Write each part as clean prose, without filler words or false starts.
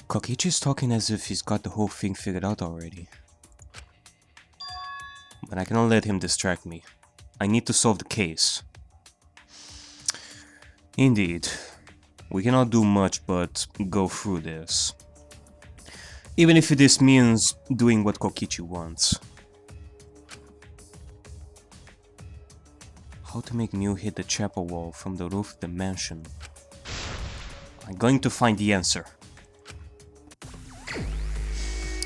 Kokichi's talking as if he's got the whole thing figured out already. But I cannot let him distract me. I need to solve the case. Indeed. We cannot do much but go through this. Even if this means doing what Kokichi wants. How to make Mew hit the chapel wall from the roof of the mansion. I'm going to find the answer.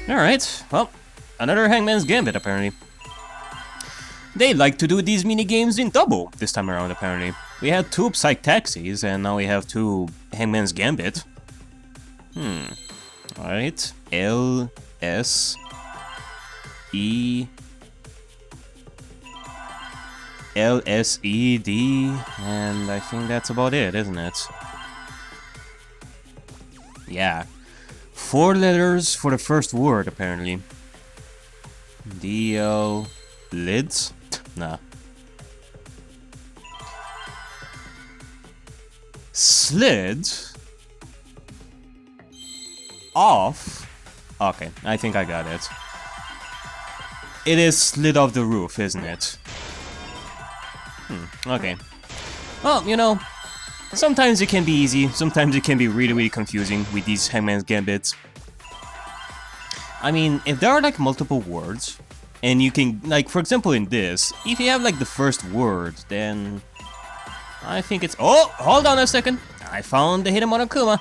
Alright, well, another Hangman's Gambit apparently. They like to do these minigames in double this time around apparently. We had 2 Psych Taxis and now we have 2 Hangman's Gambit. Alright, L, S, E, L, S, E, D, and I think that's about it, isn't it? Yeah. 4 letters for the first word, apparently. D, L, lids? Nah. Slid? Off? Okay, I think I got it. It is slid off the roof, isn't it? Okay. Well, you know, sometimes it can be easy, sometimes it can be really confusing with these Hangman's Gambits. I mean, if there are like multiple words, and you can, like, for example in this, if you have like the first word, then I think it's... Oh, hold on a second. I found the hidden Monokuma.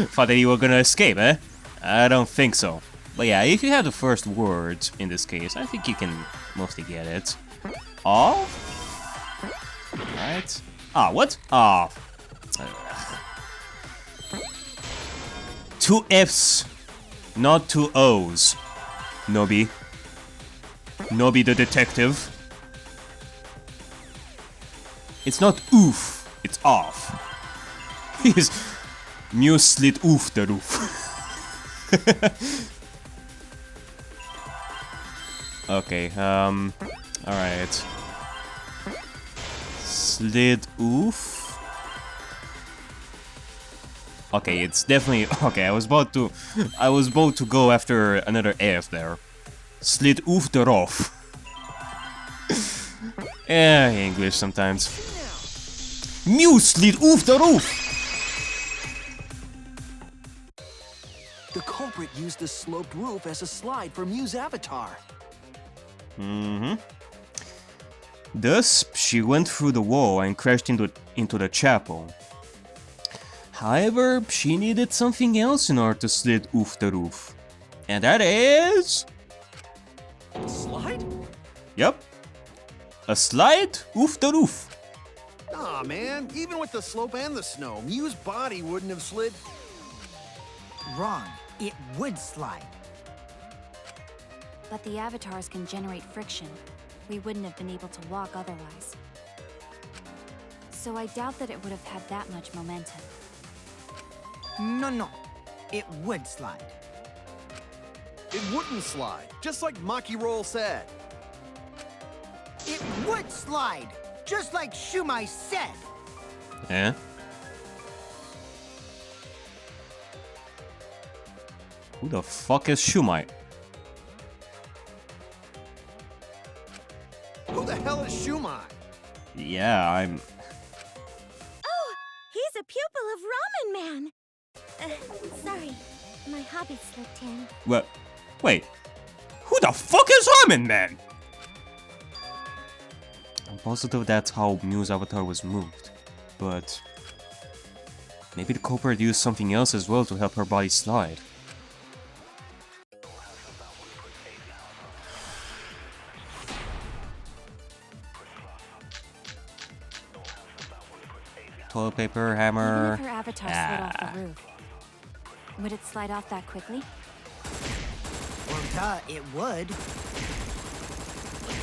Thought that you were gonna escape, eh? I don't think so. But yeah, if you have the first word, in this case, I think you can mostly get it. Off? Right. Ah, what? Ah. 2 F's, not 2 O's. Noby. Noby the detective. It's not oof, it's off. He's Mew slid oof the roof. Okay, alright. Slid oof. Okay, it's definitely okay. I was about to go after another F there. Slid oof the roof. Yeah, English sometimes. Mew slid oof the roof. The culprit used the sloped roof as a slide for Mew's avatar. Thus, she went through the wall and crashed into the chapel. However, she needed something else in order to slid oof the roof. And that is... Slide? Yep. A slide oof the roof. Aw, man. Even with the slope and the snow, Mew's body wouldn't have slid. Wrong. It would slide. But the avatars can generate friction. We wouldn't have been able to walk otherwise. So I doubt that it would have had that much momentum. No. It would slide. It wouldn't slide, just like Maki Roll said. It would slide, just like Shumai said. Eh? Who the fuck is Shumai? Who the hell is Shumai? Yeah, I'm... Oh, he's a pupil of Ramen Man. Sorry, my hobby slipped in. What? Wait. Who the fuck is Ramen Man? I'm positive that's how Mew's avatar was moved. But... maybe the culprit used something else as well to help her body slide. Toilet paper, hammer... Even if her avatar slid off the roof, would it slide off that quickly? Well, duh, it would. It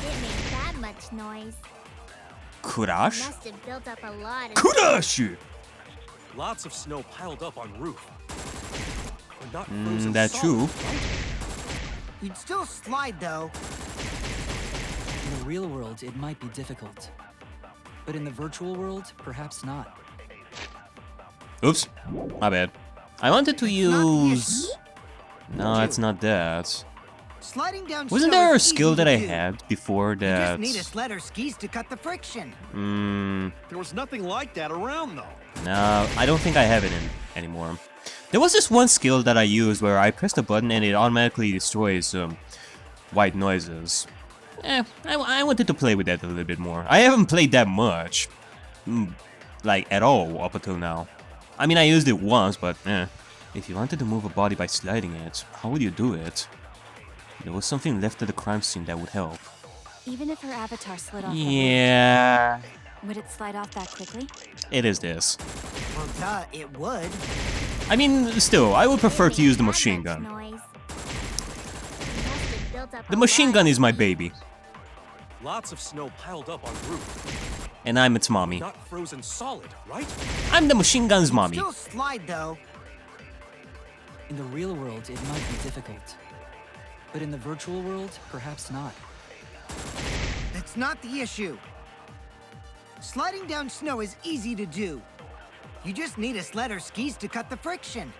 didn't make that much noise. Kurash? Must have built up a lot of... Kurash! Lots of snow piled up on roof. But not frozen That's true. solid, right? You'd still slide, though. In the real world, it might be difficult. But in the virtual world, perhaps not. Oops. My bad. I wanted to It's not the use... No, it's not that. Sliding down Wasn't snow there a is skill easy that to I do. had before You that? just need a sled or skis to cut the friction. There was nothing like that around, though. No, I don't think I have it anymore. There was this one skill that I used where I pressed a button and it automatically destroys white noises. I wanted to play with that a little bit more. I haven't played that much, like at all up until now. I mean, I used it once, but if you wanted to move a body by sliding it, how would you do it? There was something left at the crime scene that would help. Even if her avatar slid off Yeah, the roof, would it slide off that quickly? it is this. Well, duh, it would. I mean, still, I would prefer to use the That machine much gun. noise. Must have built up The a machine lot gun of is my heat. baby, Lots of snow piled up on roof. and I'm its mommy. Not frozen solid, right? I'm the machine gun's mommy. Still slide though. In the real world, it might be difficult. But in the virtual world, perhaps not. That's not the issue. Sliding down snow is easy to do. You just need a sled or skis to cut the friction.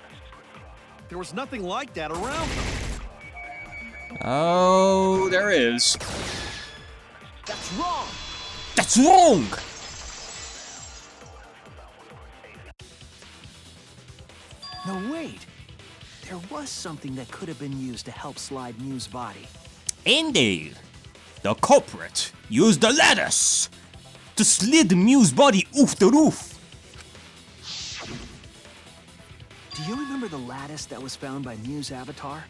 There was nothing like that around, though. Oh, there is. That's wrong! That's wrong! No, wait. There was something that could have been used to help slide Mew's body. Indeed. The culprit used the lattice to slid Mew's body off the roof. Do you remember the lattice that was found by Mew's avatar?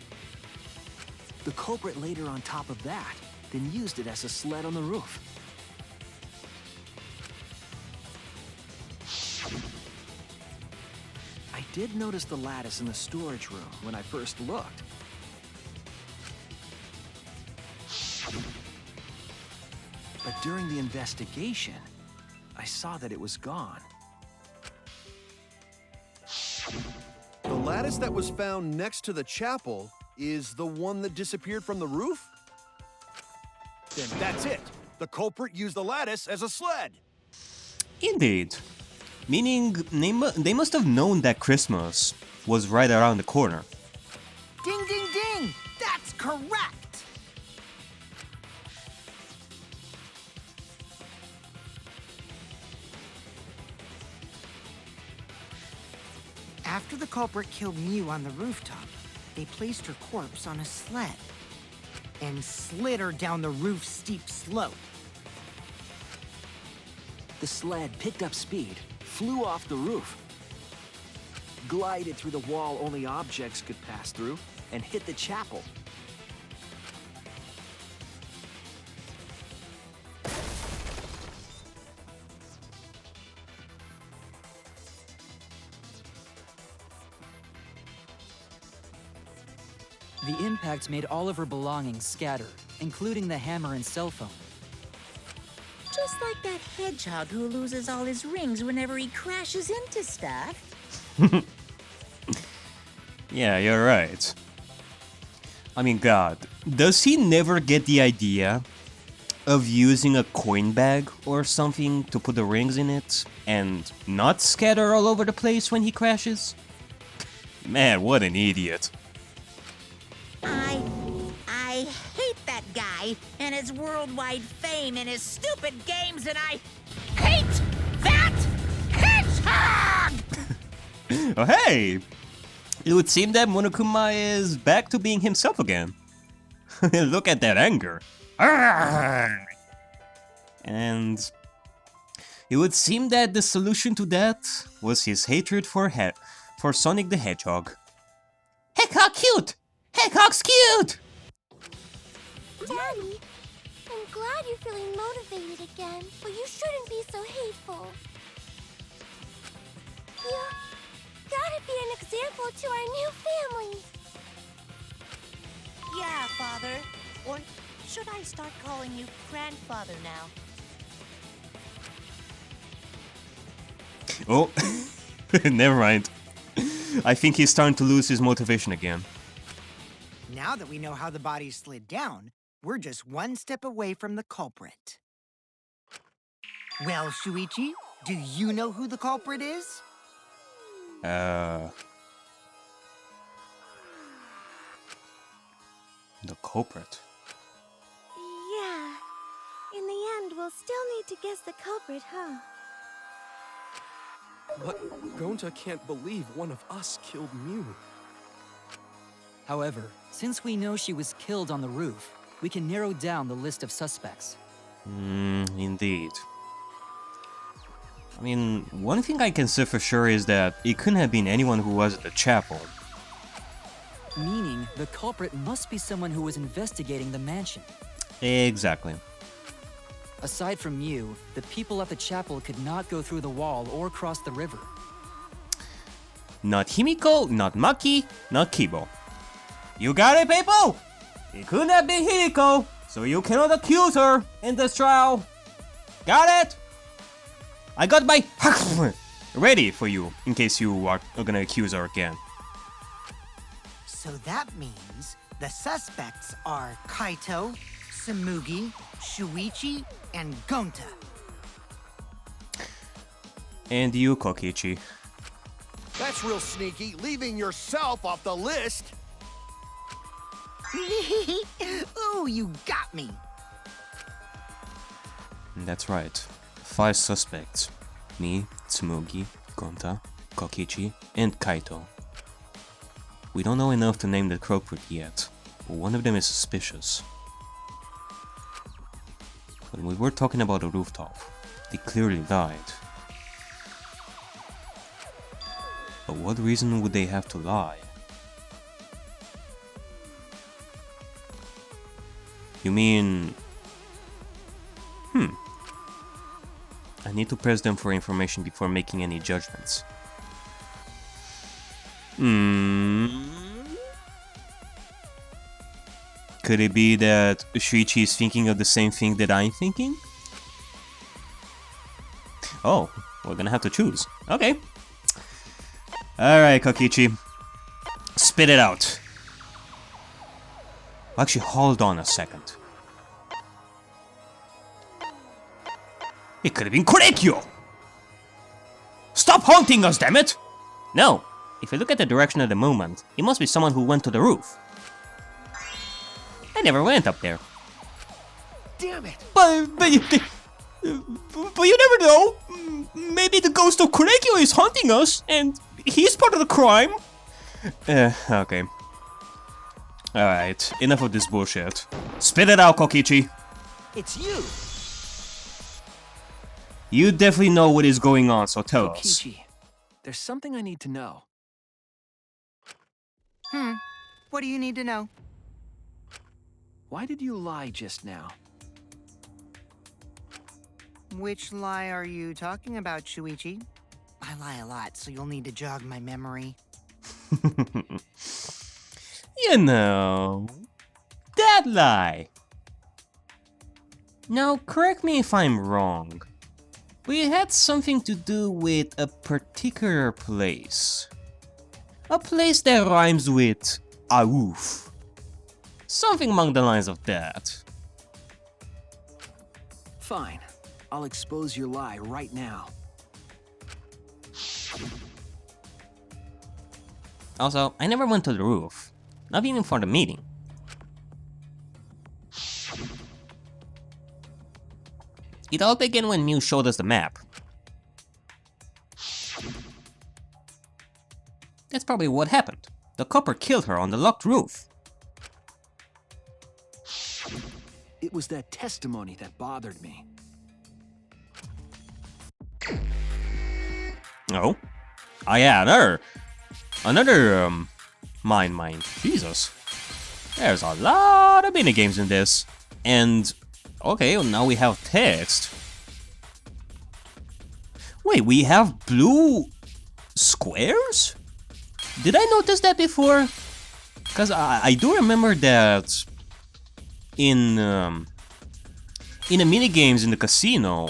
The culprit laid her on top of that, then used it as a sled on the roof. I did notice the lattice in the storage room when I first looked. But during the investigation, I saw that it was gone. The lattice that was found next to the chapel is the one that disappeared from the roof? Then that's it. The culprit used the lattice as a sled. Indeed. Meaning, they must have known that Christmas was right around the corner. Ding, ding, ding! That's correct! After the culprit killed Mew on the rooftop, they placed her corpse on a sled and slid her down the roof's steep slope. The sled picked up speed, flew off the roof, glided through the wall only objects could pass through, and hit the chapel. The impact made all of her belongings scatter, including the hammer and cell phone. Just like that hedgehog who loses all his rings whenever he crashes into stuff. Yeah, you're right. I mean, God, does he never get the idea of using a coin bag or something to put the rings in it and not scatter all over the place when he crashes? Man, what an idiot. I hate that guy and his worldwide fame and his stupid games, and I hate that hedgehog! Oh, hey! It would seem that Monokuma is back to being himself again. Look at that anger. Arrgh! And it would seem that the solution to that was his hatred for Sonic the Hedgehog. Heck, how cute! Hedgehog's cute! Daddy, I'm glad you're feeling motivated again, but you shouldn't be so hateful. You gotta be an example to our new family. Yeah, Father. Or should I start calling you grandfather now? Oh, never mind. I think he's starting to lose his motivation again. Now that we know how the body slid down, we're just one step away from the culprit. Well, Shuichi, do you know who the culprit is? The culprit. Yeah. In the end, we'll still need to guess the culprit, huh? But Gonta can't believe one of us killed Mew. However, since we know she was killed on the roof, we can narrow down the list of suspects. Indeed. I mean, one thing I can say for sure is that it couldn't have been anyone who was at the chapel. Meaning, the culprit must be someone who was investigating the mansion. Exactly. Aside from you, the people at the chapel could not go through the wall or cross the river. Not Himiko, not Maki, not Kibo. You got it, people? It couldn't have been Himiko, so you cannot accuse her in this trial. Got it? I got my ready for you, in case you are gonna accuse her again. So that means the suspects are Kaito, Samugi, Shuichi, and Gonta. And you, Kokichi. That's real sneaky, leaving yourself off the list. Ooh, you got me. That's right. 5 suspects. Me, Tsumugi, Gonta, Kokichi, and Kaito. We don't know enough to name the culprit yet, but one of them is suspicious. When we were talking about the rooftop, they clearly lied. But what reason would they have to lie? You mean... I need to press them for information before making any judgments. Could it be that Shuichi is thinking of the same thing that I'm thinking? Oh, we're gonna have to choose. Okay. Alright, Kokichi. Spit it out. Actually, hold on a second. It could have been Korekyo! Stop haunting us, damn it! No, if you look at the direction of the movement, it must be someone who went to the roof. I never went up there. Damn it! But you never know. Maybe the ghost of Korekyo is haunting us, and he's part of the crime. Okay. Alright, enough of this bullshit. Spit it out, Kokichi. It's you! You definitely know what is going on, so tell us. Kokichi, there's something I need to know. What do you need to know? Why did you lie just now? Which lie are you talking about, Shuichi? I lie a lot, so you'll need to jog my memory. You know, that lie. Now, correct me if I'm wrong, but it had something to do with a particular place. A place that rhymes with Aouf. Something along the lines of that. Fine. I'll expose your lie right now. Also, I never went to the roof. Not even for the meeting. It all began when Mew showed us the map. That's probably what happened. The copper killed her on the locked roof. It was that testimony that bothered me. Oh? Oh yeah, another mine. Jesus. There's a lot of minigames in this. And, okay, well, now we have text. Wait, we have blue squares? Did I notice that before? Because I do remember that in the minigames in the casino,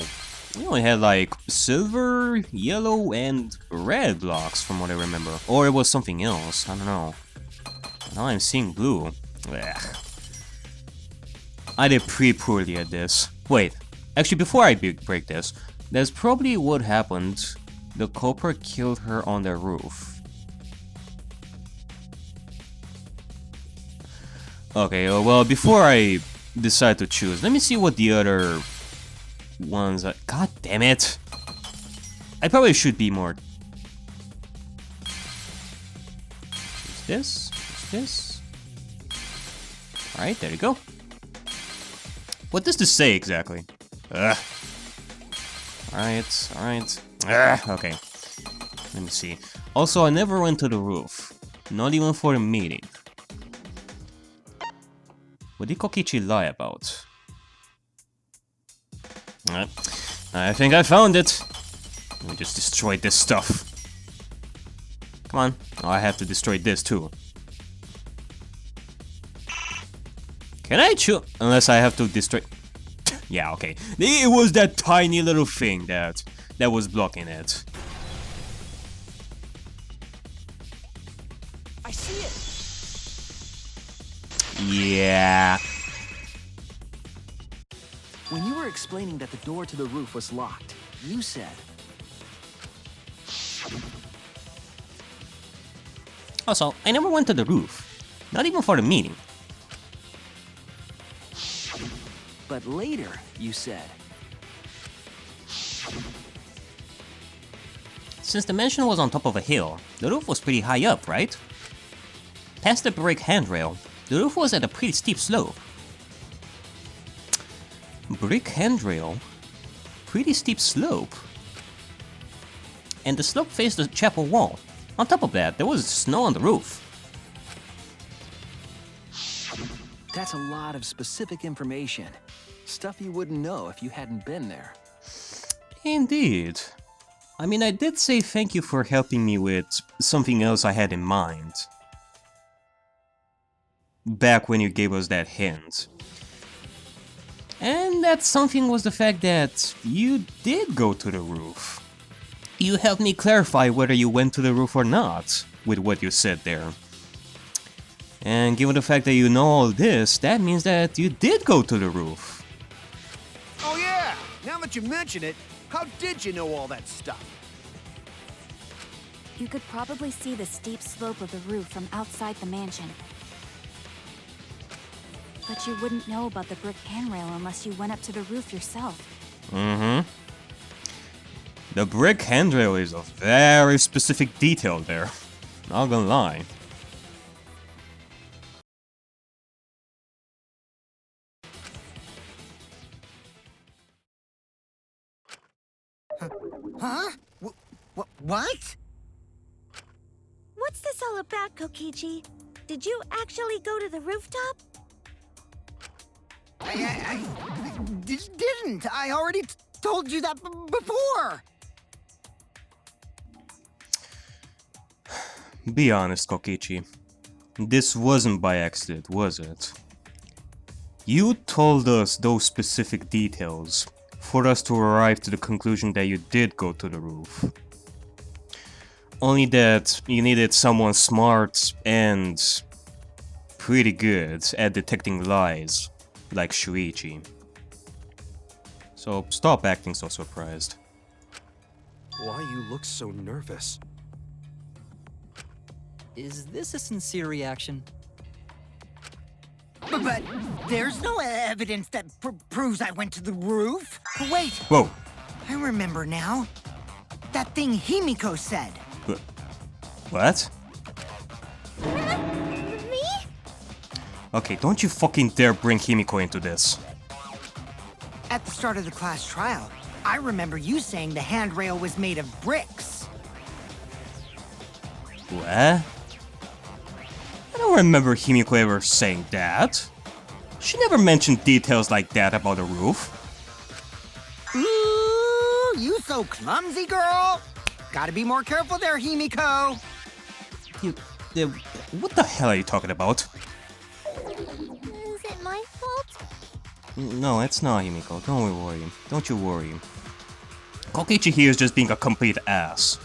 we only had like silver, yellow, and red blocks from what I remember. Or it was something else, I don't know. Now I'm seeing blue. Ugh. I did pretty poorly at this. Wait, actually before I break this, that's probably what happened. The culprit killed her on the roof. Okay, well, before I decide to choose, let me see what the other ones are. God damn it! I probably should be more. Choose this, choose this. Alright, there you go. What does this say exactly? Ugh. Alright, alright. Okay. Let me see. Also, I never went to the roof. Not even for a meeting. What did Kokichi lie about? I think I found it. Let me just destroy this stuff. Come on. Oh, I have to destroy this too. Can I choose? Unless I have to destroy... Yeah, okay. It was that tiny little thing that was blocking it. I see it! Yeah. When you were explaining that the door to the roof was locked, you said... Also, I never went to the roof. Not even for the meeting. But later, you said... Since the mansion was on top of a hill, the roof was pretty high up, right? Past the brick handrail, the roof was at a pretty steep slope. Brick handrail? Pretty steep slope. And the slope faced the chapel wall. On top of that, there was snow on the roof. That's a lot of specific information. Stuff you wouldn't know if you hadn't been there. Indeed. I mean, I did say thank you for helping me with something else I had in mind. Back when you gave us that hint. And that something was the fact that you did go to the roof. You helped me clarify whether you went to the roof or not, with what you said there. And given the fact that you know all this, that means that you did go to the roof. Oh yeah! Now that you mention it, how did you know all that stuff? You could probably see the steep slope of the roof from outside the mansion. But you wouldn't know about the brick handrail unless you went up to the roof yourself. Mm-hmm. The brick handrail is a very specific detail there. Not gonna lie. Huh? What? What's this all about, Kokichi? Did you actually go to the rooftop? I didn't. I already told you that before. Be honest, Kokichi. This wasn't by accident, was it? You told us those specific details for us to arrive to the conclusion that you did go to the roof. Only that you needed someone smart and pretty good at detecting lies, like Shuichi. So stop acting so surprised. Why you look so nervous? Is this a sincere reaction? But there's no evidence that proves I went to the roof. Wait, Whoa! I remember now. That thing Himiko said. What? Me? Okay, don't you fucking dare bring Himiko into this. At the start of the class trial, I remember you saying the handrail was made of bricks. What? I don't remember Himiko ever saying that. She never mentioned details like that about the roof. Ooh, you so clumsy, girl. Gotta be more careful there, Himiko. What the hell are you talking about? Is it my fault? No, it's not, Himiko. Don't worry. Don't you worry. Kokichi here is just being a complete ass.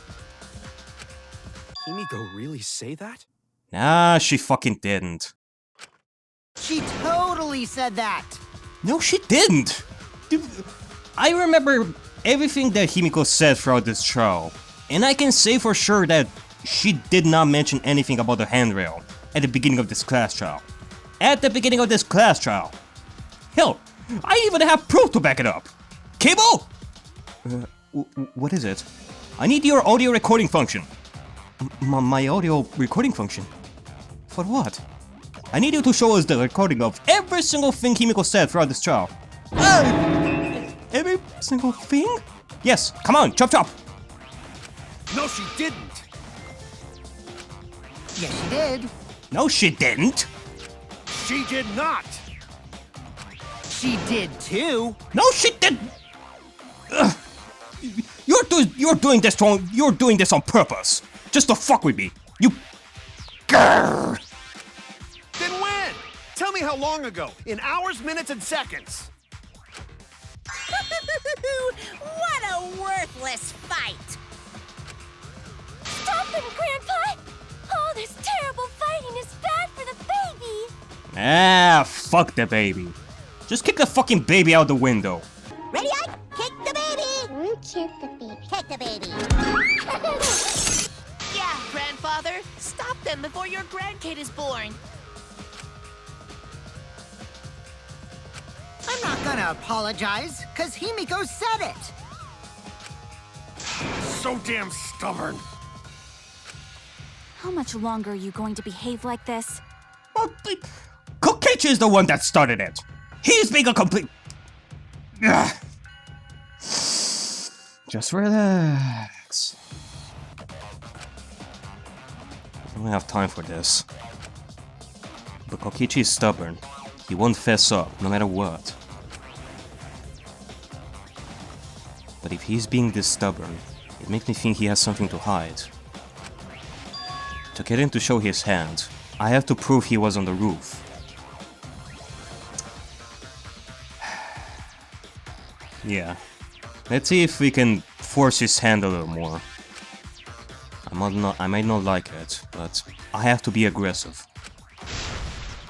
Himiko really say that? Nah, she fucking didn't. She totally said that. No, she didn't! Dude, I remember everything that Himiko said throughout this trial, and I can say for sure that she did not mention anything about the handrail at the beginning of this class trial. at the beginning of this class trial. Hell, I even have proof to back it up. Cable? What is it? I need your audio recording function. My audio recording function? For what? I need you to show us the recording of every single thing Himiko said throughout this trial. Every single thing? Yes, come on, chop chop! No, she didn't. Yes, she did. No, she didn't! She did not. She did too. No, she didn't! Ugh. You're doing this wrong. You're doing this on purpose, just to fuck with me. You. Grrr. Then when? Tell me how long ago. In hours, minutes, and seconds. What a worthless fight! Stop them, Grandpa! All this terrible fighting is bad for the baby! Ah, fuck the baby. Just kick the fucking baby out the window. Ready, I kick the baby! Kick the baby. Kick the baby! Yeah, Grandfather. Stop them before your grandkid is born. I'm not gonna apologize, cause Himiko said it. So damn stubborn. How much longer are you going to behave like this? Kokichi is the one that started it. He's being a complete. Ugh. Just relax. I don't have time for this. But Kokichi is stubborn. He won't fess up, no matter what. But if he's being this stubborn, it makes me think he has something to hide. To get him to show his hand, I have to prove he was on the roof. Yeah. Let's see if we can force his hand a little more. I might not like it, but I have to be aggressive.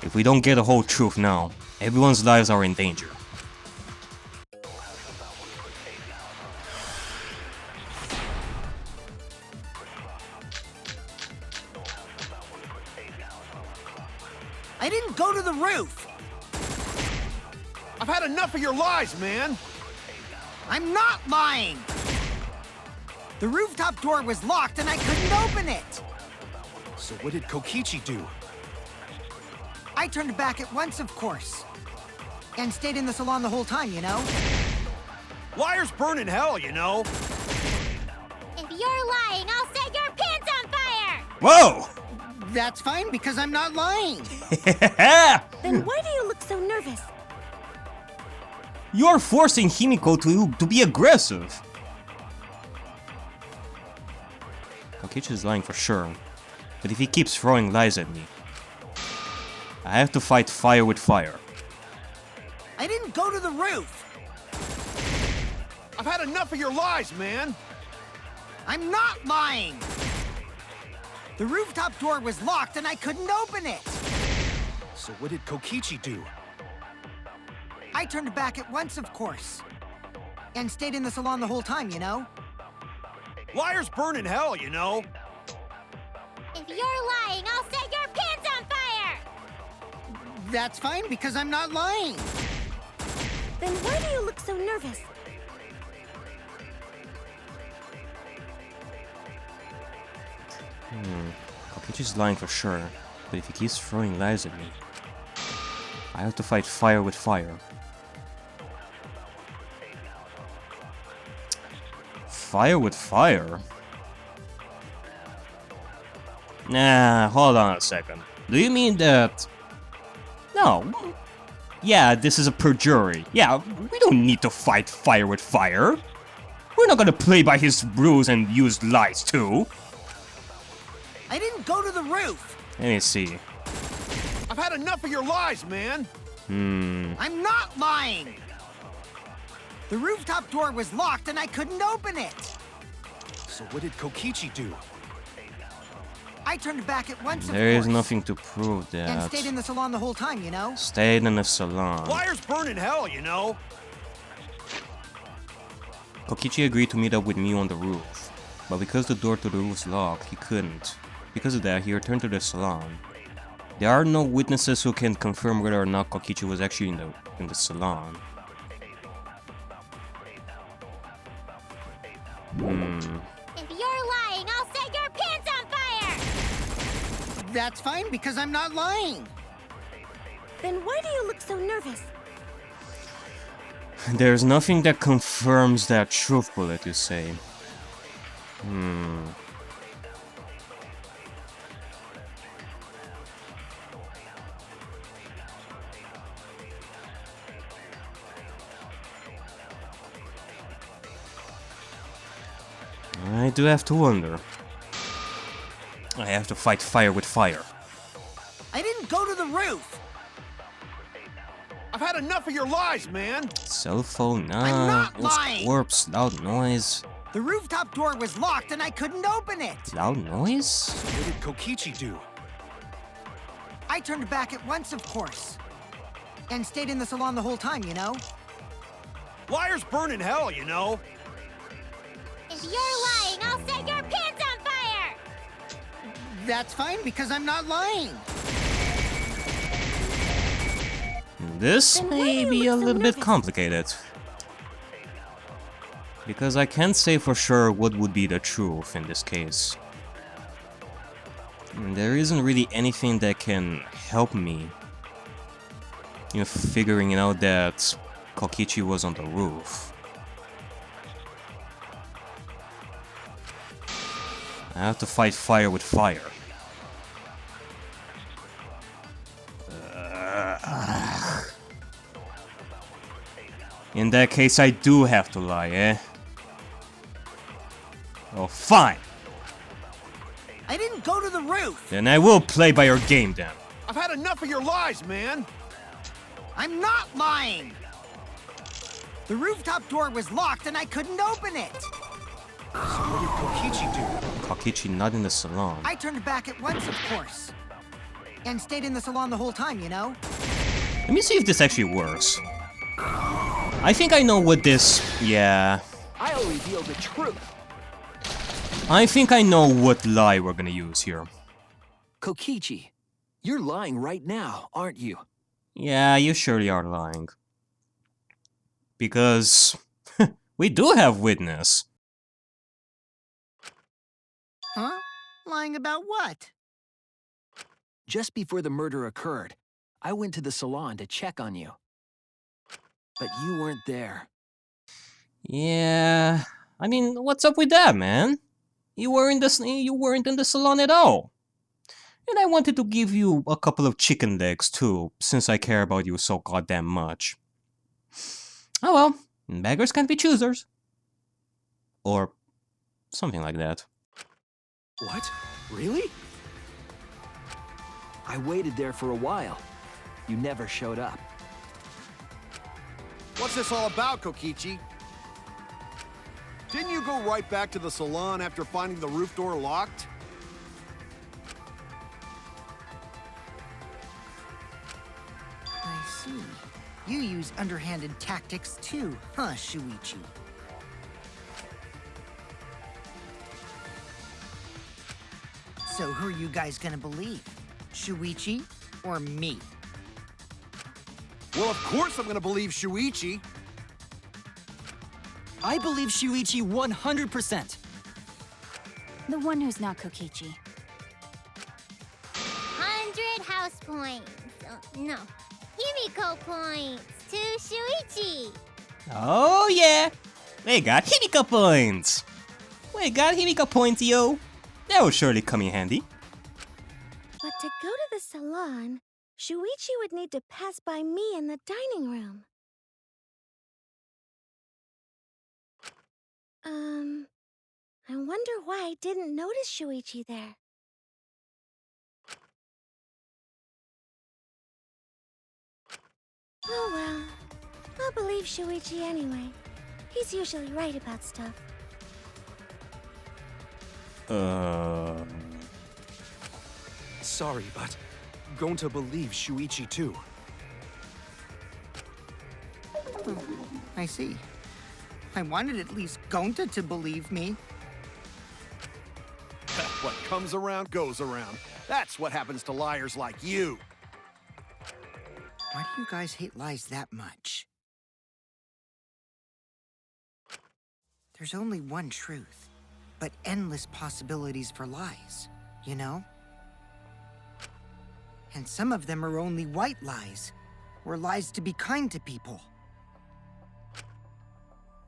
If we don't get the whole truth now, everyone's lives are in danger. I didn't go to the roof. I've had enough of your lies, man. I'm not lying. The rooftop door was locked and I couldn't open it. So what did Kokichi do? I turned back at once, of course. And stayed in the salon the whole time, you know? Liars burn in hell, you know. If you're lying, I'll set your pants on fire! Whoa! That's fine because I'm not lying. Then why do you look so nervous? You're forcing Himiko to be aggressive. Kokichi is lying for sure, but if he keeps throwing lies at me, I have to fight fire with fire. I didn't go to the roof. I've had enough of your lies, man. I'm not lying. The rooftop door was locked and I couldn't open it. So what did Kokichi do? I turned back at once, of course. And stayed in the salon the whole time, you know? Liars burn in hell, you know. If you're lying, I'll set your pants on fire! That's fine because I'm not lying. Then why do you look so nervous? Kokichi's lying for sure, but if he keeps throwing lies at me, I have to fight fire with fire. Fire with fire? Nah, hold on a second. Do you mean that... No. Yeah, this is a perjury. Yeah, we don't need to fight fire with fire. We're not gonna play by his rules and use lies too. I didn't go to the roof. Let me see. I've had enough of your lies, man. I'm not lying. The rooftop door was locked and I couldn't open it. So what did Kokichi do? I turned back at once, of There is course. nothing to prove that. And stayed in the salon the whole time, you know? Stayed in the salon. Liars burn in hell, you know. Kokichi agreed to meet up with me on the roof, but because the door to the roof was locked, he couldn't. Because of that, he returned to the salon. There are no witnesses who can confirm whether or not Kokichi was actually in the salon. If you're lying, I'll set your pants on fire! That's fine because I'm not lying. Then why do you look so nervous? There's nothing that confirms that truth bullet, you say. I do have to wonder. I have to fight fire with fire. I didn't go to the roof. I've had enough of your lies, man! Cell phone, nah. I'm not Those lying. corpse, loud noise. The rooftop door was locked and I couldn't open it. Loud noise? What did Kokichi do? I turned back at once, of course. And stayed in the salon the whole time, you know? Liars burn in hell, you know? If you're lying, I'll set your pants on fire! That's fine because I'm not lying. This Then why may do be you a look so little bit nervous? complicated. Because I can't say for sure what would be the truth in this case. There isn't really anything that can help me, you know, figuring out that Kokichi was on the roof. I have to fight fire with fire. In that case, I do have to lie, eh? Oh, fine. I didn't go to the roof. Then I will play by your game then. I've had enough of your lies, man! I'm not lying. The rooftop door was locked and I couldn't open it. So what did Kokichi do? Kokichi not in the salon. I turned back at once, of course. And stayed in the salon the whole time, you know? Let me see if this actually works. I think I know what this... yeah. I'll reveal the truth. I think I know what lie we're gonna use here. Kokichi, you're lying right now, aren't you? Yeah, you surely are lying. Because... we do have witness. Huh? Lying about what? Just before the murder occurred, I went to the salon to check on you. But you weren't there. Yeah... I mean, what's up with that, man? You weren't in the salon at all. And I wanted to give you a couple of chicken legs too, since I care about you so goddamn much. Oh well, beggars can't be choosers. Or something like that. What? Really? I waited there for a while. You never showed up. What's this all about, Kokichi? Didn't you go right back to the salon after finding the roof door locked? I see. You use underhanded tactics too, huh, Shuichi? So who are you guys gonna believe? Shuichi or me? Well, of course I'm gonna believe Shuichi. I believe Shuichi 100%. The one who's not Kokichi. 100 house points. No, Himiko points to Shuichi. Oh yeah! We got Himiko points! We got Himiko points, yo! That will surely come in handy. But to go to the salon, Shuichi would need to pass by me in the dining room. I wonder why I didn't notice Shuichi there. Oh well, I'll believe Shuichi anyway. He's usually right about stuff. Sorry, but I'm going to believe Shuichi too. I see. I wanted at least Gonta to believe me. What comes around goes around. That's what happens to liars like you. Why do you guys hate lies that much? There's only one truth, but endless possibilities for lies, you know? And some of them are only white lies, or lies to be kind to people.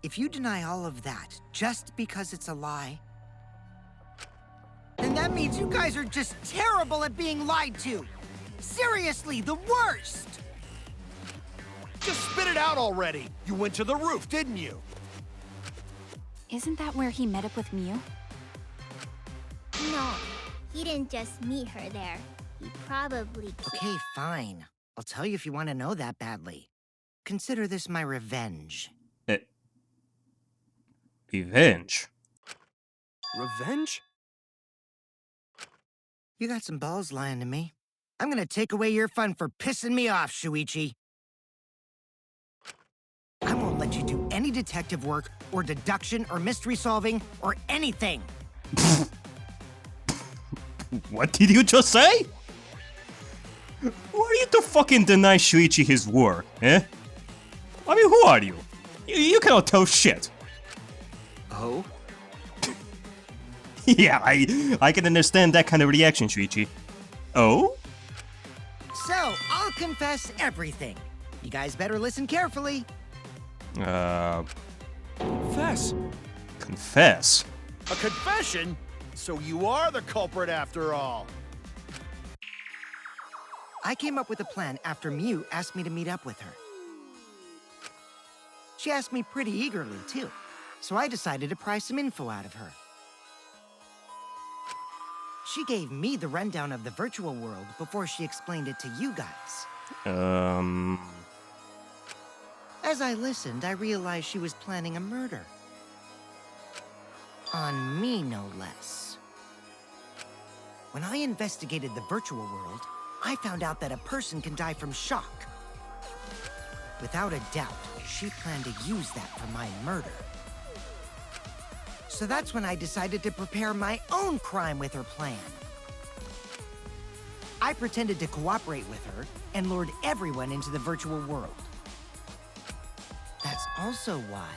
If you deny all of that just because it's a lie, then that means you guys are just terrible at being lied to. Seriously, the worst! Just spit it out already. You went to the roof, didn't you? Isn't that where he met up with Mew? No, he didn't just meet her there. He probably... Okay, fine. I'll tell you if you want to know that badly. Consider this my revenge. Revenge? Revenge? You got some balls lying to me. I'm gonna take away your fun for pissing me off, Shuichi. I won't let you do any detective work, or deduction, or mystery solving, or anything. What did you just say? Who are you to fucking deny Shuichi his work, eh? I mean, who are you? You cannot tell shit. Oh? Yeah, I can understand that kind of reaction, Shuichi. Oh? So, I'll confess everything. You guys better listen carefully. Confess. Confess? A confession? So you are the culprit after all. I came up with a plan after Mew asked me to meet up with her. She asked me pretty eagerly, too. So I decided to pry some info out of her. She gave me the rundown of the virtual world before she explained it to you guys. As I listened, I realized she was planning a murder. On me, no less. When I investigated the virtual world, I found out that a person can die from shock. Without a doubt, she planned to use that for my murder. So that's when I decided to prepare my own crime with her plan. I pretended to cooperate with her and lured everyone into the virtual world. That's also why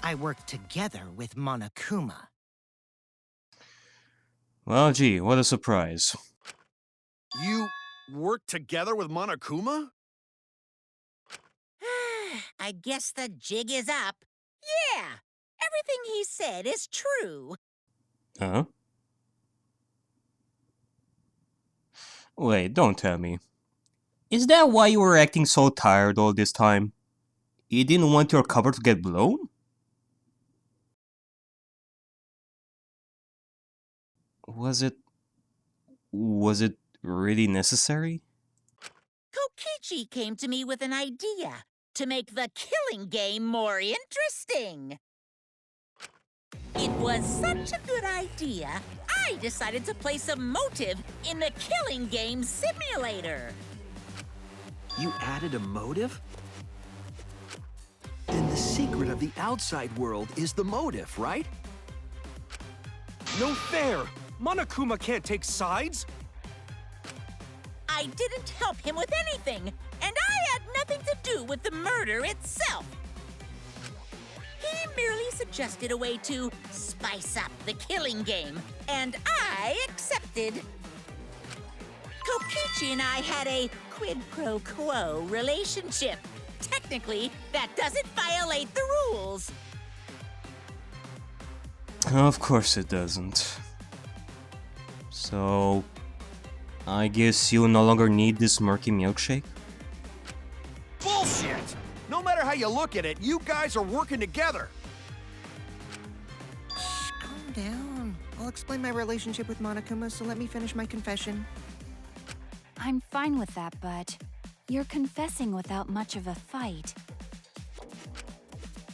I worked together with Monokuma. Well, gee, what a surprise. You worked together with Monokuma? I guess the jig is up. Yeah, everything he said is true. Huh? Wait, don't tell me. Is that why you were acting so tired all this time? You didn't want your cover to get blown? Was it really necessary? Kokichi came to me with an idea to make the killing game more interesting. It was such a good idea, I decided to place a motive in the killing game simulator. You added a motive? Then the secret of the outside world is the motive, right? No fair! Monokuma can't take sides! I didn't help him with anything, and I had nothing to do with the murder itself. He merely suggested a way to spice up the killing game, and I accepted. Kokichi and I had a quid pro quo relationship. Technically, that doesn't violate the rules. Of course it doesn't. So, I guess you no longer need this murky milkshake? Bullshit! No matter how you look at it, you guys are working together. Shh, calm down. I'll explain my relationship with Monokuma, so let me finish my confession. I'm fine with that, but you're confessing without much of a fight.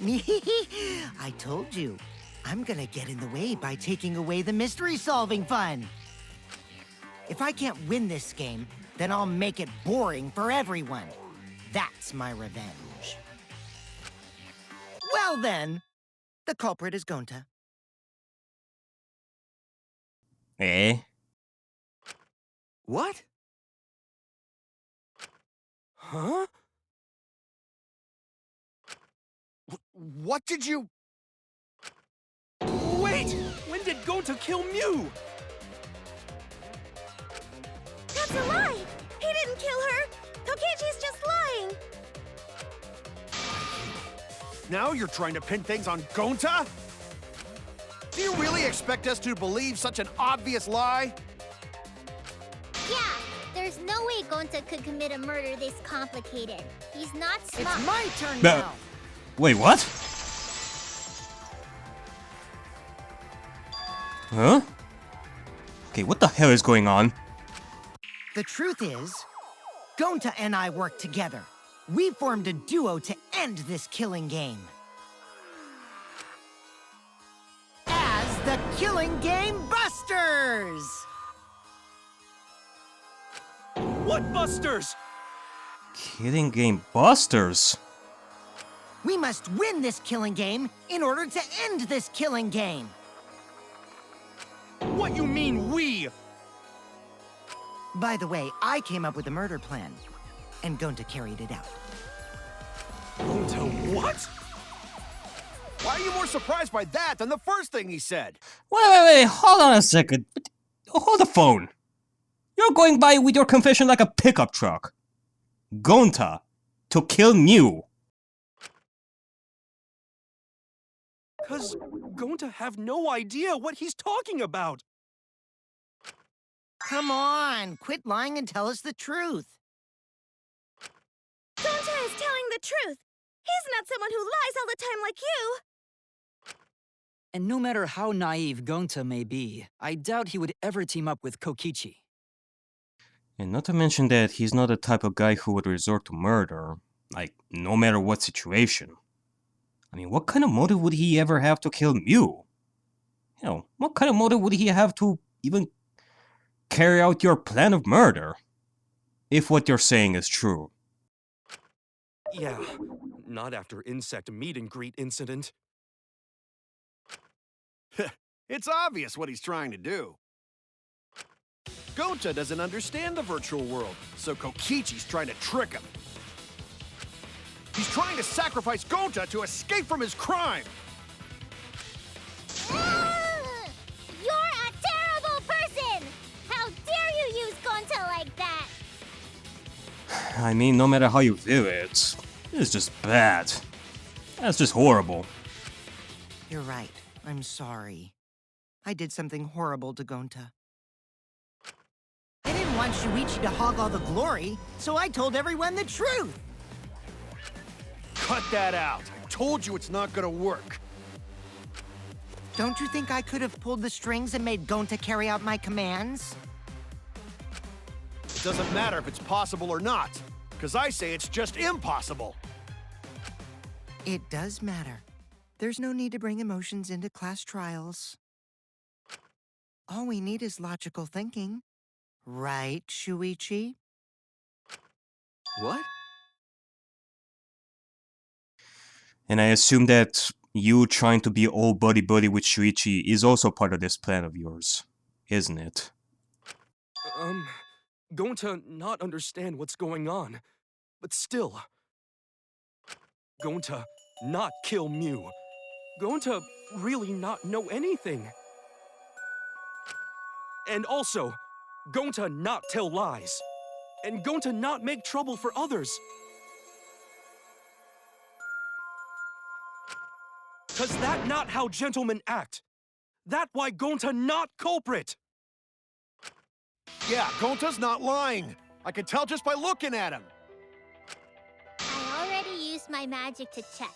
I told you. I'm gonna get in the way by taking away the mystery-solving fun. If I can't win this game, then I'll make it boring for everyone. That's my revenge. Well then, the culprit is Gonta. Eh? What? Huh? What did you... Wait! When did Gonta kill Mew? That's a lie! He didn't kill her! Kokichi's just lying! Now you're trying to pin things on Gonta? Do you really expect us to believe such an obvious lie? Yeah, there's no way Gonta could commit a murder this complicated. He's not smart. It's my turn No. now. Wait, what? Huh? Okay, what the hell is going on? The truth is, Gonta and I worked together. We formed a duo to end this killing game. As the Killing Game Busters! What busters? Killing Game Busters? We must win this killing game in order to end this killing game. What you mean, we? By the way, I came up with a murder plan, and Gonta carried it out. Gonta what? Why are you more surprised by that than the first thing he said? Wait, hold on a second. Hold the phone. You're going by with your confession like a pickup truck. Gonta to kill Mew. Cause Gonta have no idea what he's talking about. Come on, quit lying and tell us the truth. Gonta is telling the truth! He's not someone who lies all the time like you! And no matter how naive Gonta may be, I doubt he would ever team up with Kokichi. And not to mention that he's not the type of guy who would resort to murder, like, no matter what situation. I mean, what kind of motive would he ever have to kill Mew? You know, what kind of motive would he have to even carry out your plan of murder? If what you're saying is true. Yeah, not after insect meet and greet incident. It's obvious what he's trying to do. Gonta doesn't understand the virtual world, so Kokichi's trying to trick him. He's trying to sacrifice Gonta to escape from his crime. Ugh! You're a terrible person! How dare you use Gonta like that? I mean, no matter how you view it, it's just bad. That's just horrible. You're right. I'm sorry. I did something horrible to Gonta. I didn't want Shuichi to hog all the glory, so I told everyone the truth. Cut that out. I told you it's not gonna work. Don't you think I could have pulled the strings and made Gonta carry out my commands? It doesn't matter if it's possible or not, because I say it's just impossible. It does matter. There's no need to bring emotions into class trials. All we need is logical thinking. Right, Shuichi? What? And I assume that you trying to be all buddy-buddy with Shuichi is also part of this plan of yours, isn't it? Gonta not understand what's going on, but still. Gonta not kill Mew. Gonta really not know anything. And also, Gonta not tell lies. And Gonta not make trouble for others. Cause that not how gentlemen act. That why Gonta not culprit. Yeah, Gonta's not lying. I can tell just by looking at him. I already used my magic to check.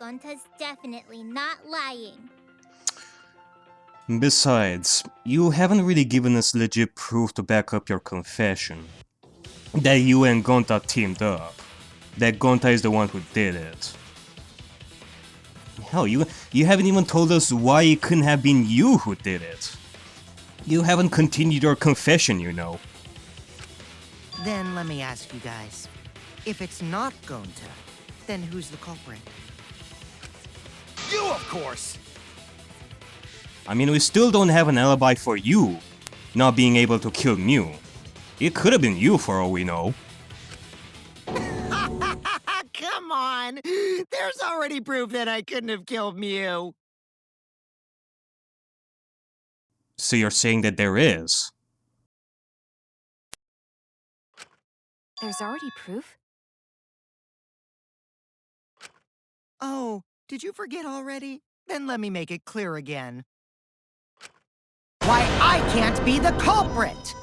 Gonta's definitely not lying. Besides, you haven't really given us legit proof to back up your confession. That you and Gonta teamed up. That Gonta is the one who did it. Hell, you haven't even told us why it couldn't have been you who did it. You haven't continued your confession, you know. Then let me ask you guys. If it's not Gonta, then who's the culprit? You, of course! I mean, we still don't have an alibi for you, not being able to kill Mew. It could have been you for all we know. Come on! There's already proof that I couldn't have killed Mew. So you're saying that there is? There's already proof? Oh, did you forget already? Then let me make it clear again. Why I can't be the culprit!